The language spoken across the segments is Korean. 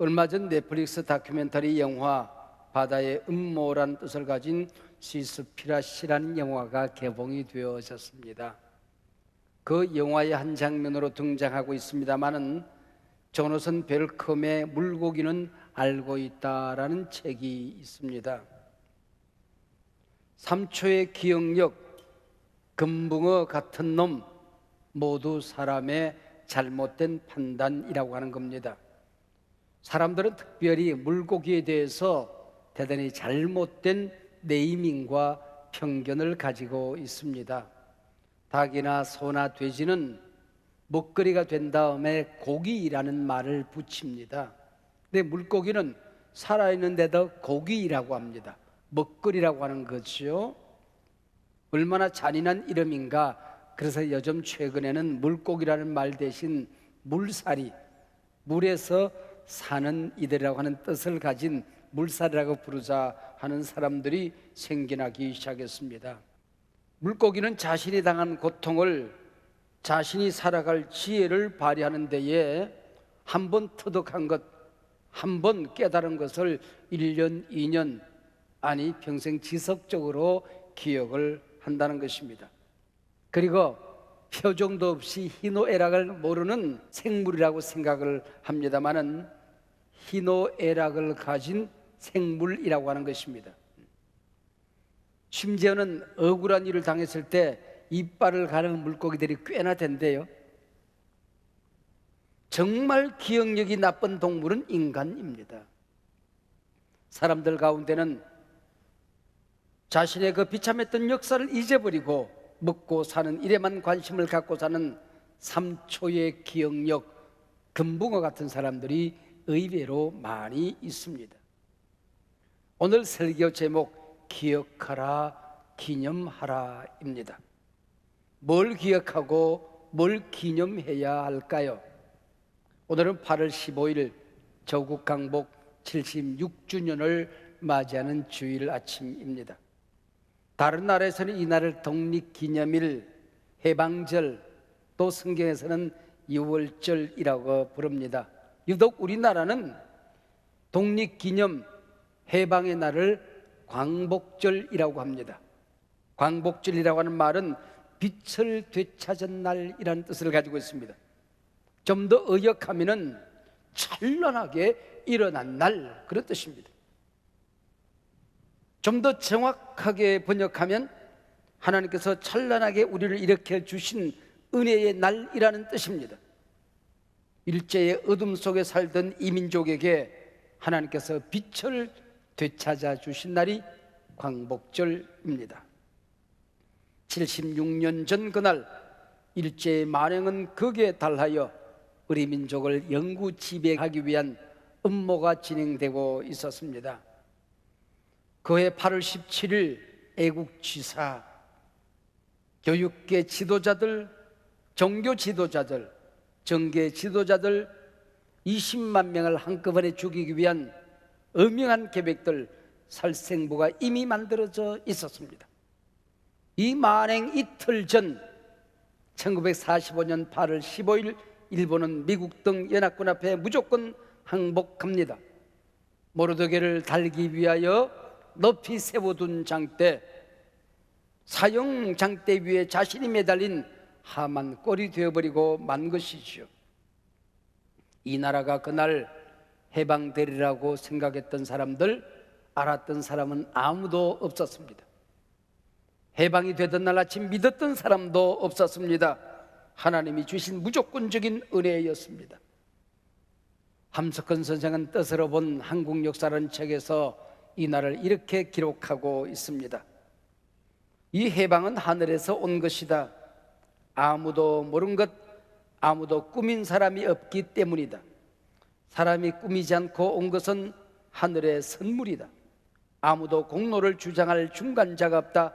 얼마 전 넷플릭스 다큐멘터리 영화 바다의 음모란 뜻을 가진 시스피라시라는 영화가 개봉이 되어졌습니다. 그 영화의 한 장면으로 등장하고 있습니다마는 조너선 벨컴의 물고기는 알고 있다라는 책이 있습니다. 3초의 기억력, 금붕어 같은 놈, 모두 사람의 잘못된 판단이라고 하는 겁니다. 사람들은 특별히 물고기에 대해서 대단히 잘못된 네이밍과 편견을 가지고 있습니다. 닭이나 소나 돼지는 먹거리가 된 다음에 고기라는 말을 붙입니다. 근데 물고기는 살아있는데도 고기라고 합니다. 먹거리라고 하는 거죠. 얼마나 잔인한 이름인가. 그래서 요즘 최근에는 물고기라는 말 대신 물살이, 물에서 사는 이들이라고 하는 뜻을 가진 물살이라고 부르자 하는 사람들이 생겨나기 시작했습니다. 물고기는 자신이 당한 고통을 자신이 살아갈 지혜를 발휘하는 데에 한 번 터득한 것, 한 번 깨달은 것을 1년, 2년, 아니 평생 지속적으로 기억을 한다는 것입니다. 그리고 표정도 없이 희노애락을 모르는 생물이라고 생각을 합니다마는 희노애락을 가진 생물이라고 하는 것입니다. 심지어는 억울한 일을 당했을 때 이빨을 가르는 물고기들이 꽤나 된대요. 정말 기억력이 나쁜 동물은 인간입니다. 사람들 가운데는 자신의 그 비참했던 역사를 잊어버리고 먹고 사는 일에만 관심을 갖고 사는 3초의 기억력, 금붕어 같은 사람들이 의외로 많이 있습니다. 오늘 설교 제목 기억하라, 기념하라입니다. 뭘 기억하고 뭘 기념해야 할까요? 오늘은 8월 15일 조국 강복 76주년을 맞이하는 주일 아침입니다. 다른 나라에서는 이날을 독립기념일, 해방절, 또 성경에서는 유월절이라고 부릅니다. 유독 우리나라는 독립기념, 해방의 날을 광복절이라고 합니다. 광복절이라고 하는 말은 빛을 되찾은 날이라는 뜻을 가지고 있습니다. 좀 더 의역하면은 찬란하게 일어난 날, 그런 뜻입니다. 좀 더 정확하게 번역하면 하나님께서 찬란하게 우리를 일으켜 주신 은혜의 날이라는 뜻입니다. 일제의 어둠 속에 살던 이민족에게 하나님께서 빛을 되찾아 주신 날이 광복절입니다. 76년 전 그날 일제의 만행은 극에 달하여 우리 민족을 영구 지배하기 위한 음모가 진행되고 있었습니다. 그해 8월 17일 애국지사, 교육계 지도자들, 종교 지도자들, 정계 지도자들 20만 명을 한꺼번에 죽이기 위한 엄명한 계획들, 살생부가 이미 만들어져 있었습니다. 이 만행 이틀 전 1945년 8월 15일 일본은 미국 등 연합군 앞에 무조건 항복합니다. 모르드게를 달기 위하여 높이 세워둔 장대, 사형 장대 위에 자신이 매달린 하만 꼴이 되어버리고 만 것이지요. 이 나라가 그날 해방되리라고 생각했던 사람들, 알았던 사람은 아무도 없었습니다. 해방이 되던 날 아침 믿었던 사람도 없었습니다. 하나님이 주신 무조건적인 은혜였습니다. 함석헌 선생은 뜻으로 본 한국 역사라는 책에서 이 날을 이렇게 기록하고 있습니다. 이 해방은 하늘에서 온 것이다. 아무도 모른 것, 아무도 꾸민 사람이 없기 때문이다. 사람이 꾸미지 않고 온 것은 하늘의 선물이다. 아무도 공로를 주장할 중간자가 없다.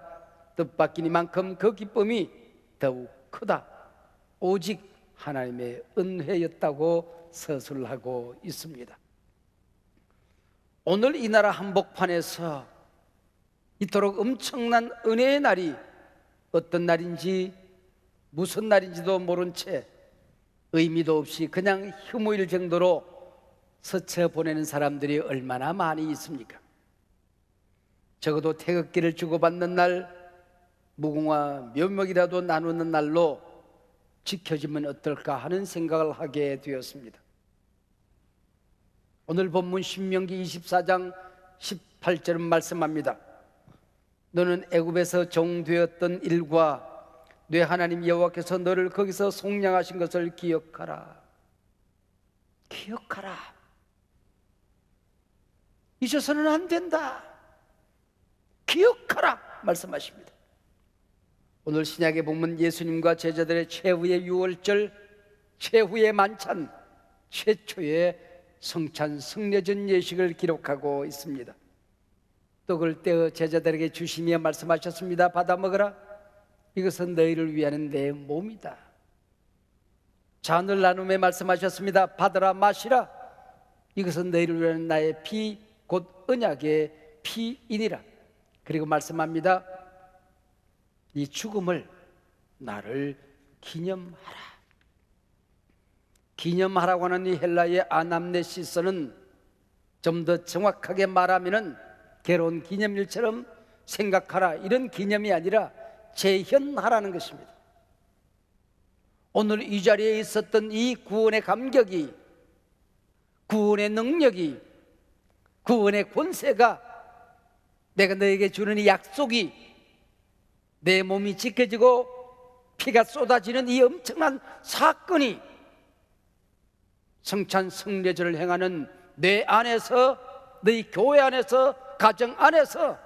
뜻밖이니만큼 그 기쁨이 더욱 크다. 오직 하나님의 은혜였다고 서술하고 있습니다. 오늘 이 나라 한복판에서 이토록 엄청난 은혜의 날이 어떤 날인지 무슨 날인지도 모른 채 의미도 없이 그냥 휴무일 정도로 스쳐 보내는 사람들이 얼마나 많이 있습니까? 적어도 태극기를 주고받는 날, 무궁화 묘목이라도 나누는 날로 지켜지면 어떨까 하는 생각을 하게 되었습니다. 오늘 본문 신명기 24장 18절은 말씀합니다. 너는 애굽에서 종되었던 일과 네 하나님 여호와께서 너를 거기서 속량하신 것을 기억하라. 기억하라. 잊어서는 안 된다. 기억하라 말씀하십니다. 오늘 신약의 본문 예수님과 제자들의 최후의 유월절, 최후의 만찬, 최초의 성찬 성례전 예식을 기록하고 있습니다. 떡을 떼어 제자들에게 주시며 말씀하셨습니다. 받아 먹으라. 이것은 너희를 위하는 내 몸이다. 잔을 나누며 말씀하셨습니다. 받으라 마시라. 이것은 너희를 위하는 나의 피, 곧 언약의 피이니라. 그리고 말씀합니다. 이 죽음을 나를 기념하라. 기념하라고 하는 이 헬라의 아남네시스는 좀 더 정확하게 말하면은 괴로운 기념일처럼 생각하라, 이런 기념이 아니라 재현하라는 것입니다. 오늘 이 자리에 있었던 이 구원의 감격이, 구원의 능력이, 구원의 권세가, 내가 너에게 주는 이 약속이, 내 몸이 지켜지고 피가 쏟아지는 이 엄청난 사건이 성찬 성례절을 행하는 내 안에서, 너희 교회 안에서, 가정 안에서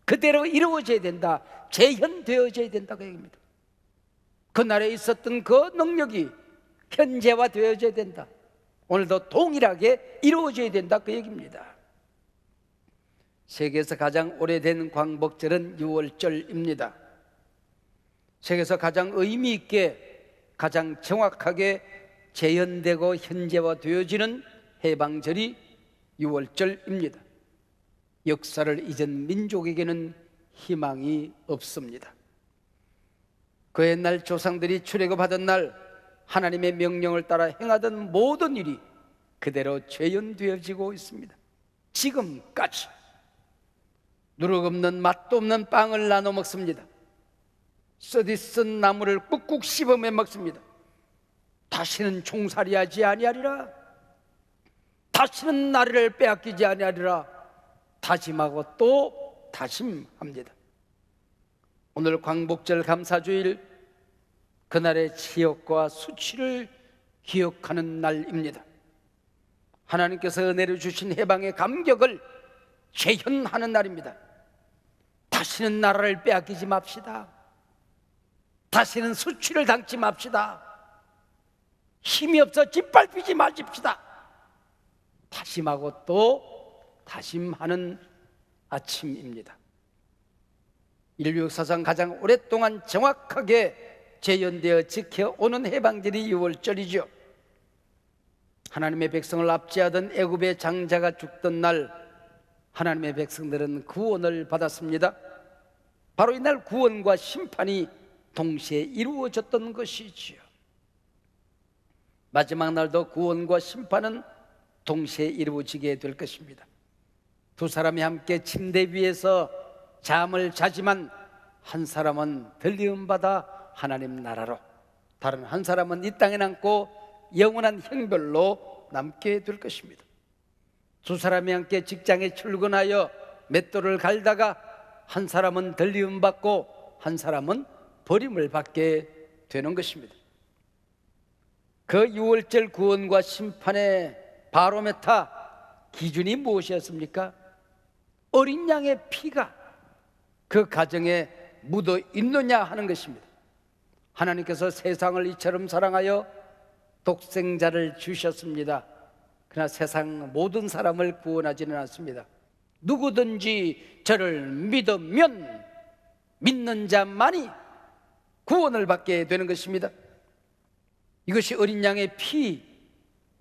그대로 이루어져야 된다. 재현되어져야 된다 그 얘기입니다. 그날에 있었던 그 능력이 현재화되어져야 된다. 오늘도 동일하게 이루어져야 된다 그 얘기입니다. 세계에서 가장 오래된 광복절은 유월절입니다. 세계에서 가장 의미 있게, 가장 정확하게 재현되고 현재화되어지는 해방절이 유월절입니다. 역사를 잊은 민족에게는 희망이 없습니다. 그 옛날 조상들이 출애굽하던 날 하나님의 명령을 따라 행하던 모든 일이 그대로 재현되어지고 있습니다. 지금까지 누룩 없는 맛도 없는 빵을 나눠 먹습니다. 쓰디쓴 나무를 꾹꾹 씹으며 먹습니다. 다시는 종살이하지 아니하리라. 다시는 나리를 빼앗기지 아니하리라. 다짐하고 또 다짐합니다. 오늘 광복절 감사주일, 그날의 치욕과 수치를 기억하는 날입니다. 하나님께서 은혜를 주신 해방의 감격을 재현하는 날입니다. 다시는 나라를 빼앗기지 맙시다. 다시는 수치를 당치 맙시다. 힘이 없어 짓밟히지 마십시다. 다짐하고 또 다짐하는 아침입니다. 인류 역사상 가장 오랫동안 정확하게 재현되어 지켜오는 해방절이 유월절이죠. 하나님의 백성을 압제하던 애굽의 장자가 죽던 날 하나님의 백성들은 구원을 받았습니다. 바로 이날 구원과 심판이 동시에 이루어졌던 것이지요. 마지막 날도 구원과 심판은 동시에 이루어지게 될 것입니다. 두 사람이 함께 침대 위에서 잠을 자지만 한 사람은 들림받아 하나님 나라로, 다른 한 사람은 이 땅에 남고 영원한 형벌로 남게 될 것입니다. 두 사람이 함께 직장에 출근하여 맷돌을 갈다가 한 사람은 들림받고 한 사람은 버림을 받게 되는 것입니다. 그 유월절 구원과 심판의 바로메타 기준이 무엇이었습니까? 어린 양의 피가 그 가정에 묻어 있느냐 하는 것입니다. 하나님께서 세상을 이처럼 사랑하여 독생자를 주셨습니다. 그러나 세상 모든 사람을 구원하지는 않습니다. 누구든지 저를 믿으면 믿는 자만이 구원을 받게 되는 것입니다. 이것이 어린 양의 피,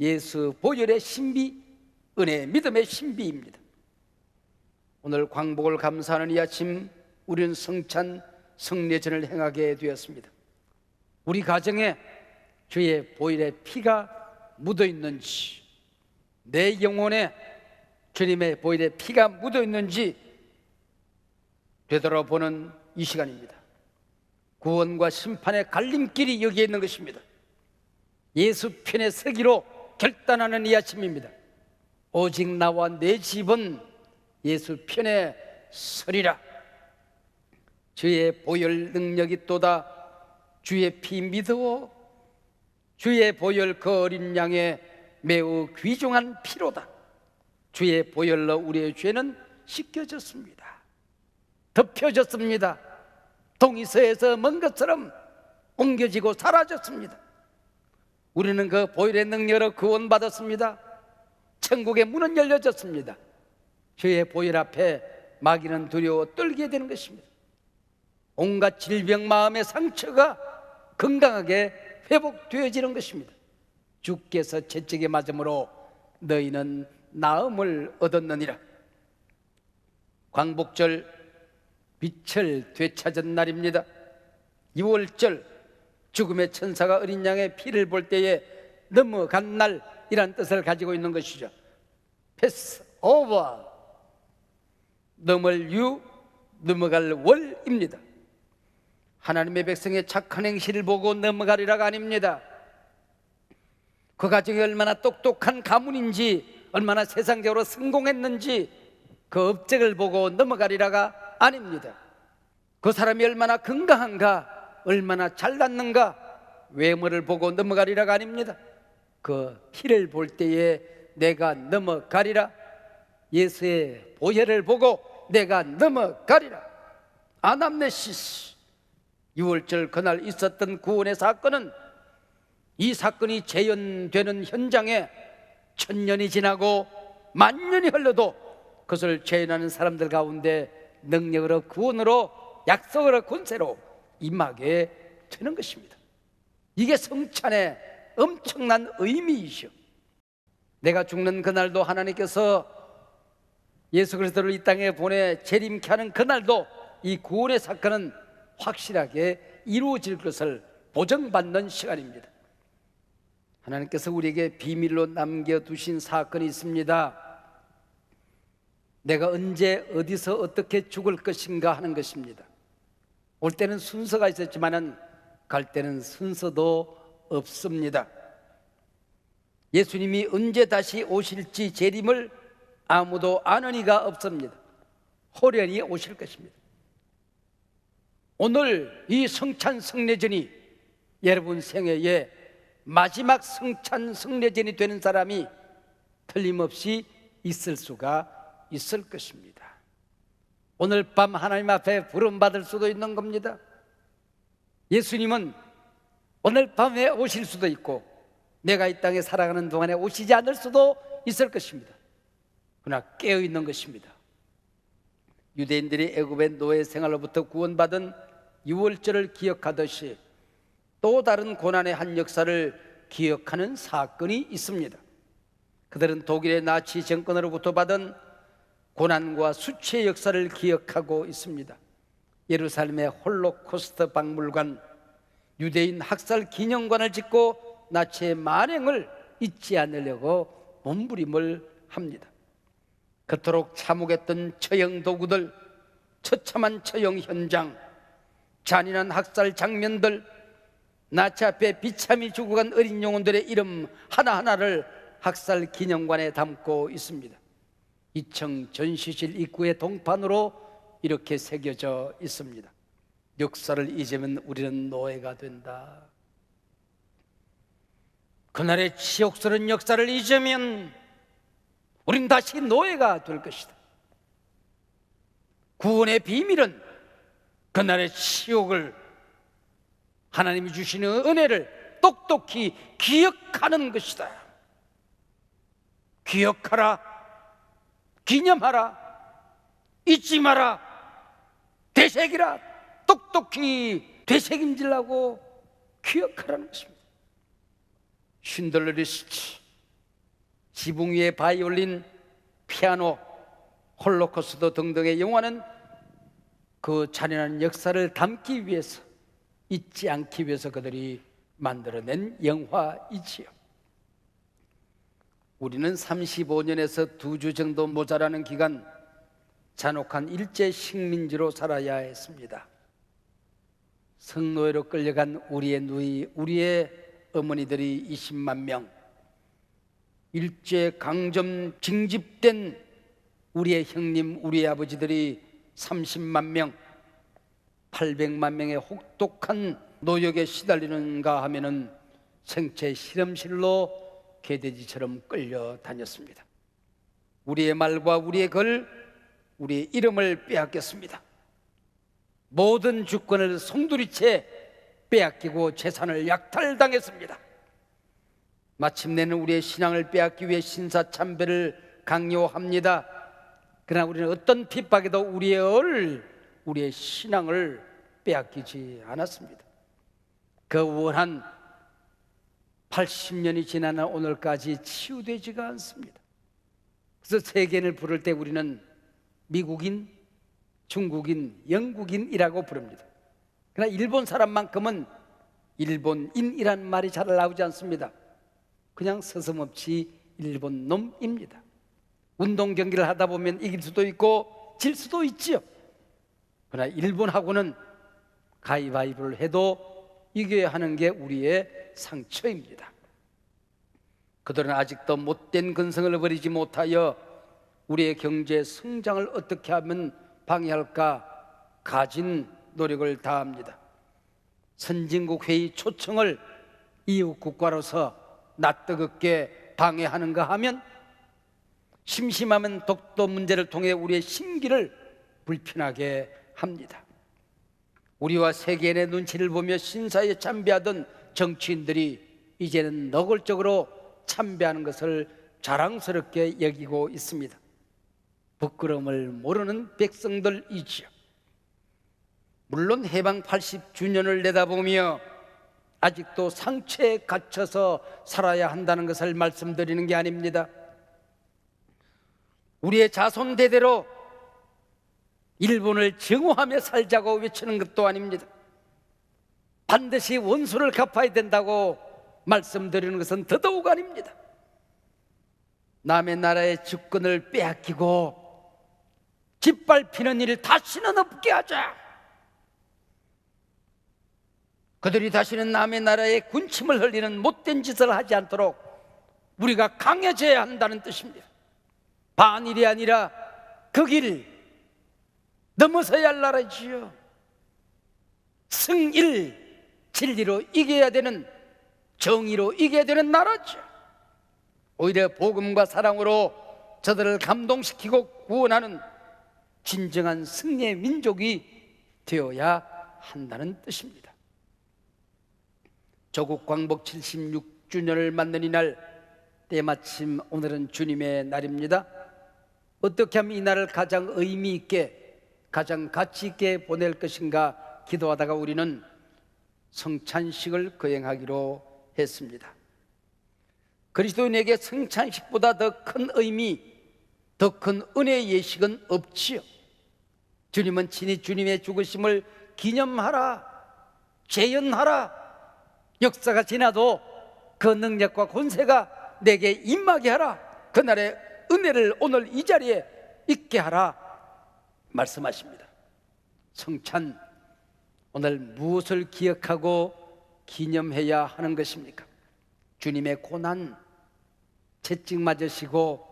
예수 보혈의 신비, 은혜 믿음의 신비입니다. 오늘 광복을 감사하는 이 아침, 우리는 성찬 성례전을 행하게 되었습니다. 우리 가정에 주의 보혈의 피가 묻어 있는지, 내 영혼에 주님의 보혈의 피가 묻어 있는지 되돌아보는 이 시간입니다. 구원과 심판의 갈림길이 여기에 있는 것입니다. 예수 편에 서기로 결단하는 이 아침입니다. 오직 나와 내 집은 예수 편에 서리라. 주의 보혈 능력이 또다. 주의 피 믿어. 주의 보혈 그 어린 양의 매우 귀중한 피로다. 주의 보혈로 우리의 죄는 씻겨졌습니다. 덮여졌습니다. 동이서에서 먼 것처럼 옮겨지고 사라졌습니다. 우리는 그 보혈의 능력으로 구원받았습니다. 천국의 문은 열려졌습니다. 주의 보혈 앞에 마귀는 두려워 떨게 되는 것입니다. 온갖 질병, 마음의 상처가 건강하게 회복되어지는 것입니다. 주께서 채찍에 맞음으로 너희는 나음을 얻었느니라. 광복절 빛을 되찾은 날입니다. 6월절 죽음의 천사가 어린 양의 피를 볼 때에 넘어간 날이란 뜻을 가지고 있는 것이죠. 패스 오버, 넘어갈 월입니다. 하나님의 백성의 착한 행실을 보고 넘어가리라가 아닙니다. 그 가정이 얼마나 똑똑한 가문인지, 얼마나 세상적으로 성공했는지 그 업적을 보고 넘어가리라가 아닙니다. 그 사람이 얼마나 건강한가, 얼마나 잘났는가, 외모를 보고 넘어가리라가 아닙니다. 그 피를 볼 때에 내가 넘어가리라. 예수의 보혈을 보고 내가 넘어가리라. 아남네시스. 6월절 그날 있었던 구원의 사건은, 이 사건이 재현되는 현장에 1000년이 지나고 만년이 흘러도 그것을 재현하는 사람들 가운데 능력으로, 구원으로, 약속으로, 권세로 임하게 되는 것입니다. 이게 성찬의 엄청난 의미이죠. 내가 죽는 그날도, 하나님께서 예수 그리스도를 이 땅에 보내 재림케 하는 그날도 이 구원의 사건은 확실하게 이루어질 것을 보증받는 시간입니다. 하나님께서 우리에게 비밀로 남겨두신 사건이 있습니다. 내가 언제 어디서 어떻게 죽을 것인가 하는 것입니다. 올 때는 순서가 있었지만 갈 때는 순서도 없습니다. 예수님이 언제 다시 오실지 재림을 아무도 아는 이가 없습니다. 호련히 오실 것입니다. 오늘 이 성찬 성례전이 여러분 생애의 마지막 성찬 성례전이 되는 사람이 틀림없이 있을 수가 있을 것입니다. 오늘 밤 하나님 앞에 부름받을 수도 있는 겁니다. 예수님은 오늘 밤에 오실 수도 있고 내가 이 땅에 살아가는 동안에 오시지 않을 수도 있을 것입니다. 그러나 깨어있는 것입니다. 유대인들이 애굽의 노예 생활로부터 구원받은 6월절을 기억하듯이 또 다른 고난의 한 역사를 기억하는 사건이 있습니다. 그들은 독일의 나치 정권으로부터 받은 고난과 수치의 역사를 기억하고 있습니다. 예루살렘의 홀로코스트 박물관, 유대인 학살 기념관을 짓고 나치의 만행을 잊지 않으려고 몸부림을 합니다. 그토록 참혹했던 처형 도구들, 처참한 처형 현장, 잔인한 학살 장면들, 나치 앞에 비참히 죽어간 어린 영혼들의 이름 하나하나를 학살 기념관에 담고 있습니다. 2층 전시실 입구의 동판으로 이렇게 새겨져 있습니다. 역사를 잊으면 우리는 노예가 된다. 그날의 치욕스러운 역사를 잊으면 우린 다시 노예가 될 것이다. 구원의 비밀은 그날의 치욕을, 하나님이 주시는 은혜를 똑똑히 기억하는 것이다. 기억하라, 기념하라, 잊지 마라, 되새기라. 똑똑히 되새김질하고 기억하라는 것입니다. 쉰들러 리스트, 지붕 위에 바이올린, 피아노, 홀로코스트 등등의 영화는 그 잔인한 역사를 담기 위해서, 잊지 않기 위해서 그들이 만들어낸 영화이지요. 우리는 35년에서 2주 정도 모자라는 기간 잔혹한 일제 식민지로 살아야 했습니다. 성노예로 끌려간 우리의 누이, 우리의 어머니들이 20만 명, 일제 강점 징집된 우리의 형님, 우리의 아버지들이 30만 명, 800만 명의 혹독한 노역에 시달리는가 하면은 생체 실험실로 개돼지처럼 끌려다녔습니다. 우리의 말과 우리의 글, 우리의 이름을 빼앗겼습니다. 모든 주권을 송두리째 빼앗기고 재산을 약탈당했습니다. 마침내는 우리의 신앙을 빼앗기 위해 신사참배를 강요합니다. 그러나 우리는 어떤 핍박에도 우리의 신앙을 빼앗기지 않았습니다. 그 원한 80년이 지난 오늘까지 치유되지가 않습니다. 그래서 세계인을 부를 때 우리는 미국인, 중국인, 영국인이라고 부릅니다. 그러나 일본 사람만큼은 일본인이란 말이 잘 나오지 않습니다. 그냥 서슴없이 일본 놈입니다. 운동 경기를 하다 보면 이길 수도 있고 질 수도 있지요. 그러나 일본하고는 가위바위보를 해도 이겨야 하는 게 우리의 상처입니다. 그들은 아직도 못된 근성을 버리지 못하여 우리의 경제 성장을 어떻게 하면 방해할까 가진 노력을 다합니다. 선진국 회의 초청을 이웃 국가로서 낯뜨겁게 방해하는가 하면 심심하면 독도 문제를 통해 우리의 심기를 불편하게 합니다. 우리와 세계인의 눈치를 보며 신사에 참배하던 정치인들이 이제는 노골적으로 참배하는 것을 자랑스럽게 여기고 있습니다. 부끄러움을 모르는 백성들이지요. 물론 해방 80주년을 내다보며 아직도 상처에 갇혀서 살아야 한다는 것을 말씀드리는 게 아닙니다. 우리의 자손 대대로 일본을 증오하며 살자고 외치는 것도 아닙니다. 반드시 원수를 갚아야 된다고 말씀드리는 것은 더더욱 아닙니다. 남의 나라의 주권을 빼앗기고 짓밟히는 일 다시는 없게 하자. 그들이 다시는 남의 나라에 군침을 흘리는 못된 짓을 하지 않도록 우리가 강해져야 한다는 뜻입니다. 반일이 아니라 그 길 넘어서야 할 나라지요. 승일, 진리로 이겨야 되는, 정의로 이겨야 되는 나라죠. 오히려 복음과 사랑으로 저들을 감동시키고 구원하는 진정한 승리의 민족이 되어야 한다는 뜻입니다. 조국 광복 76주년을 맞는 이날, 때마침 오늘은 주님의 날입니다. 어떻게 하면 이 날을 가장 의미 있게, 가장 가치 있게 보낼 것인가 기도하다가 우리는 성찬식을 거행하기로 했습니다. 그리스도인에게 성찬식보다 더 큰 의미, 더 큰 은혜의 예식은 없지요. 주님은 친히 주님의 죽으심을 기념하라, 재현하라, 역사가 지나도 그 능력과 권세가 내게 임하게 하라, 그날의 은혜를 오늘 이 자리에 있게 하라 말씀하십니다. 성찬, 오늘 무엇을 기억하고 기념해야 하는 것입니까? 주님의 고난, 채찍 맞으시고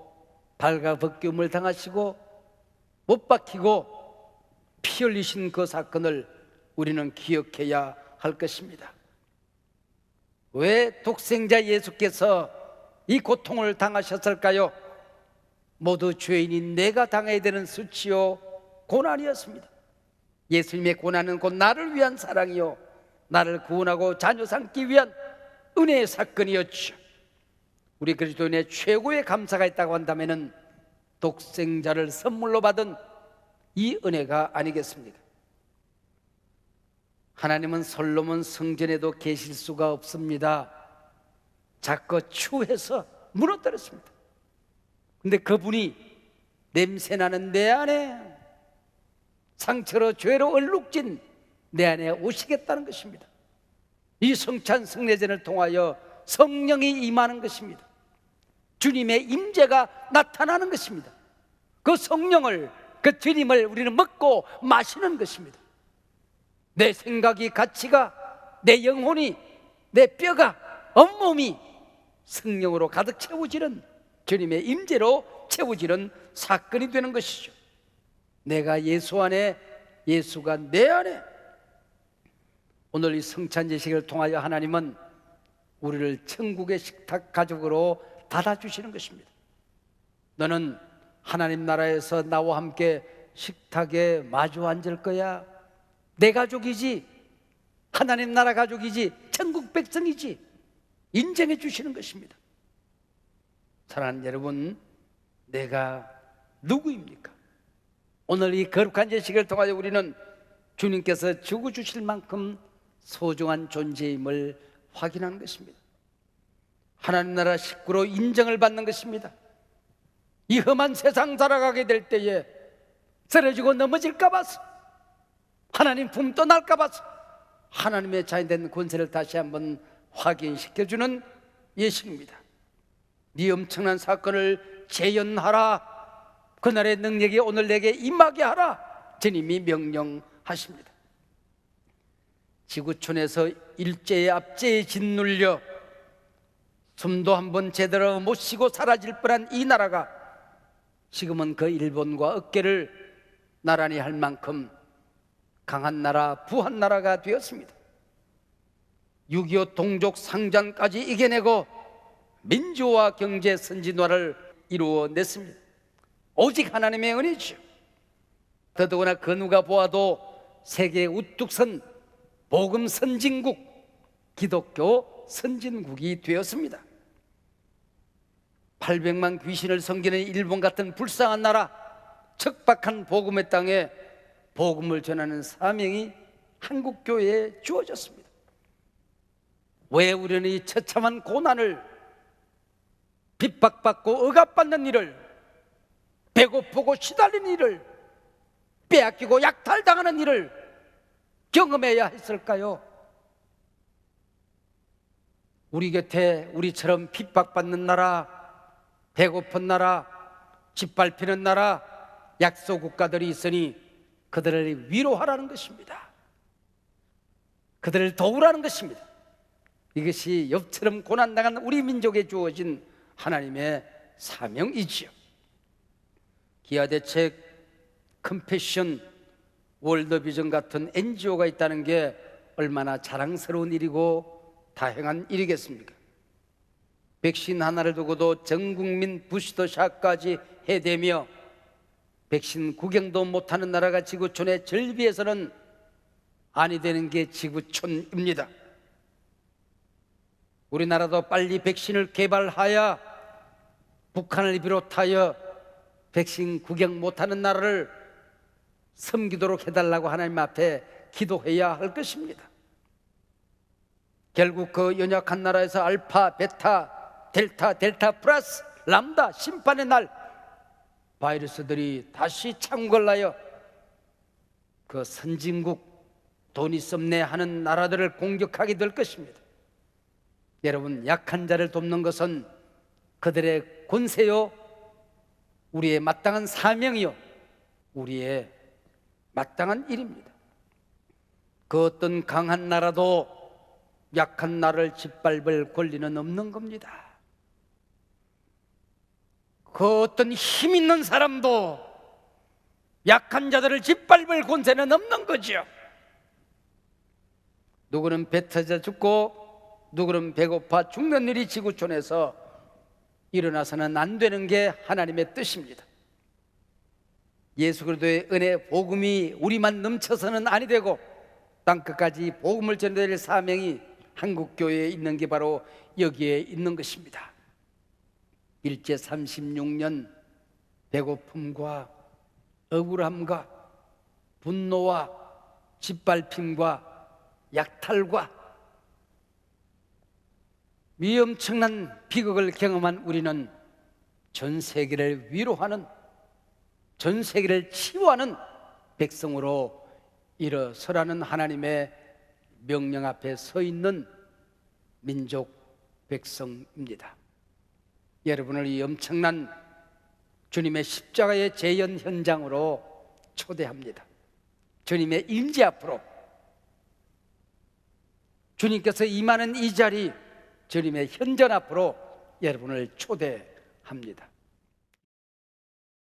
발가벗김을 당하시고 못 박히고 피 흘리신 그 사건을 우리는 기억해야 할 것입니다. 왜 독생자 예수께서 이 고통을 당하셨을까요? 모두 죄인인 내가 당해야 되는 수치요 고난이었습니다. 예수님의 고난은 곧 나를 위한 사랑이요, 나를 구원하고 자녀 삼기 위한 은혜의 사건이었죠. 우리 그리스도인의 최고의 감사가 있다고 한다면 독생자를 선물로 받은 이 은혜가 아니겠습니까? 하나님은 솔로몬 성전에도 계실 수가 없습니다. 자꾸 추해서 무너뜨렸습니다. 근데 그분이 냄새나는 내 안에, 상처로 죄로 얼룩진 내 안에 오시겠다는 것입니다. 이 성찬 성례전을 통하여 성령이 임하는 것입니다. 주님의 임재가 나타나는 것입니다. 그 성령을, 그 주님을 우리는 먹고 마시는 것입니다. 내 생각이, 가치가, 내 영혼이, 내 뼈가, 온몸이 성령으로 가득 채워지는, 주님의 임재로 채워지는 사건이 되는 것이죠. 내가 예수 안에, 예수가 내 안에. 오늘 이 성찬 예식을 통하여 하나님은 우리를 천국의 식탁 가족으로 닫아주시는 것입니다. 너는 하나님 나라에서 나와 함께 식탁에 마주 앉을 거야. 내 가족이지, 하나님 나라 가족이지, 천국 백성이지, 인정해 주시는 것입니다. 사랑하는 여러분, 내가 누구입니까? 오늘 이 거룩한 예식을 통하여 우리는 주님께서 주고 주실 만큼 소중한 존재임을 확인하는 것입니다. 하나님 나라 식구로 인정을 받는 것입니다. 이 험한 세상 살아가게 될 때에 쓰러지고 넘어질까 봐서, 하나님 품 떠날까 봐서 하나님의 자녀된 권세를 다시 한번 확인시켜주는 예식입니다. 네 엄청난 사건을 재현하라. 그날의 능력이 오늘 내게 임하게 하라. 주님이 명령하십니다. 지구촌에서 일제의 압제에 짓눌려 숨도 한번 제대로 못 쉬고 사라질 뻔한 이 나라가 지금은 그 일본과 어깨를 나란히 할 만큼 강한 나라, 부한 나라가 되었습니다. 6.25 동족 상잔까지 이겨내고 민주화, 경제 선진화를 이루어냈습니다. 오직 하나님의 은혜죠. 더더구나 그 누가 보아도 세계 우뚝 선 복음 선진국, 기독교 선진국이 되었습니다. 800만 귀신을 섬기는 일본 같은 불쌍한 나라, 척박한 복음의 땅에 복음을 전하는 사명이 한국교회에 주어졌습니다. 왜 우리는 이 처참한 고난을, 핍박받고 억압받는 일을, 배고프고 시달리는 일을, 빼앗기고 약탈당하는 일을 경험해야 했을까요? 우리 곁에 우리처럼 핍박받는 나라, 배고픈 나라, 짓밟히는 나라, 약소 국가들이 있으니 그들을 위로하라는 것입니다. 그들을 도우라는 것입니다. 이것이 욥처럼 고난당한 우리 민족에 주어진 하나님의 사명이지요. 기아대책, 컴패션, 월드비전 같은 NGO가 있다는 게 얼마나 자랑스러운 일이고 다행한 일이겠습니까? 백신 하나를 두고도 전국민 부스터샷까지 해대며 백신 구경도 못하는 나라가 지구촌의 절비에서는 아니 되는 게 지구촌입니다. 우리나라도 빨리 백신을 개발하여 북한을 비롯하여 백신 구경 못하는 나라를 섬기도록 해달라고 하나님 앞에 기도해야 할 것입니다. 결국 그 연약한 나라에서 알파, 베타, 델타 플러스, 람다 심판의 날 바이러스들이 다시 창궐하여 그 선진국, 돈이 썸네 하는 나라들을 공격하게 될 것입니다. 여러분, 약한 자를 돕는 것은 그들의 권세요, 우리의 마땅한 사명이요, 우리의 마땅한 일입니다. 그 어떤 강한 나라도 약한 나라를 짓밟을 권리는 없는 겁니다. 그 어떤 힘 있는 사람도 약한 자들을 짓밟을 권세는 없는 거죠. 누구는 배 터져 죽고 누구는 배고파 죽는 일이 지구촌에서 일어나서는 안 되는 게 하나님의 뜻입니다. 예수 그리스도의 은혜 복음이 우리만 넘쳐서는 아니 되고 땅끝까지 복음을 전해야 될 사명이 한국교회에 있는 게 바로 여기에 있는 것입니다. 일제 36년 배고픔과 억울함과 분노와 짓밟힘과 약탈과 위험청난 비극을 경험한 우리는 전 세계를 위로하는, 전 세계를 치유하는 백성으로 일어서라는 하나님의 명령 앞에 서 있는 민족 백성입니다. 여러분을 이 엄청난 주님의 십자가의 재현 현장으로 초대합니다. 주님의 임재 앞으로, 주님께서 임하는 이 자리, 주님의 현전 앞으로 여러분을 초대합니다.